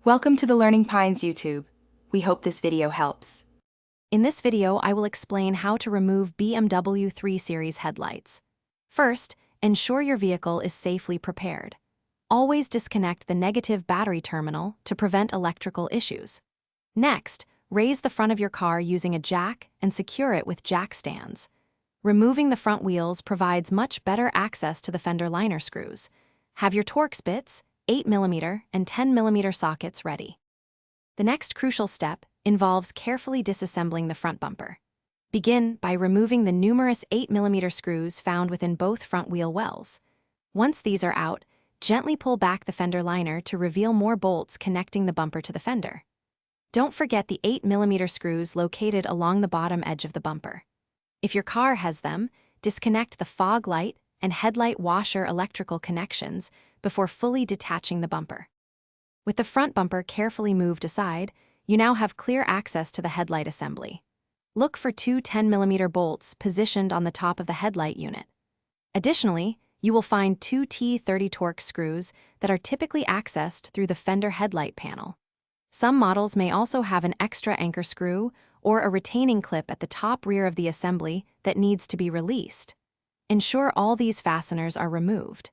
Welcome to the Learning Pines YouTube. We hope this video helps. In this video, I will explain how to remove BMW 3 Series headlights. First, ensure your vehicle is safely prepared. Always disconnect the negative battery terminal to prevent electrical issues. Next, raise the front of your car using a jack and secure it with jack stands. Removing the front wheels provides much better access to the fender liner screws. Have your Torx bits, 8mm and 10mm sockets ready. The next crucial step involves carefully disassembling the front bumper. Begin by removing the numerous 8mm screws found within both front wheel wells. Once these are out, gently pull back the fender liner to reveal more bolts connecting the bumper to the fender. Don't forget the 8mm screws located along the bottom edge of the bumper. If your car has them, disconnect the fog light and headlight washer electrical connections before fully detaching the bumper. With the front bumper carefully moved aside, you now have clear access to the headlight assembly. Look for two 10mm bolts positioned on the top of the headlight unit. Additionally, you will find two T30 Torx screws that are typically accessed through the fender headlight panel. Some models may also have an extra anchor screw or a retaining clip at the top rear of the assembly that needs to be released. Ensure all these fasteners are removed.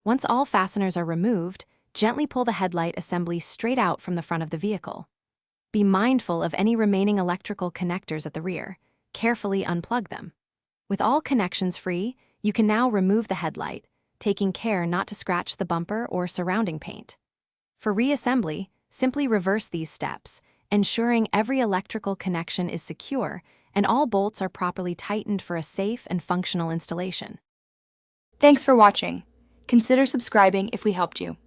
Once all fasteners are removed, gently pull the headlight assembly straight out from the front of the vehicle. Be mindful of any remaining electrical connectors at the rear. Carefully unplug them. With all connections free, you can now remove the headlight, taking care not to scratch the bumper or surrounding paint. For reassembly, simply reverse these steps, ensuring every electrical connection is secure and all bolts are properly tightened for a safe and functional installation. Thanks for watching. Consider subscribing if we helped you.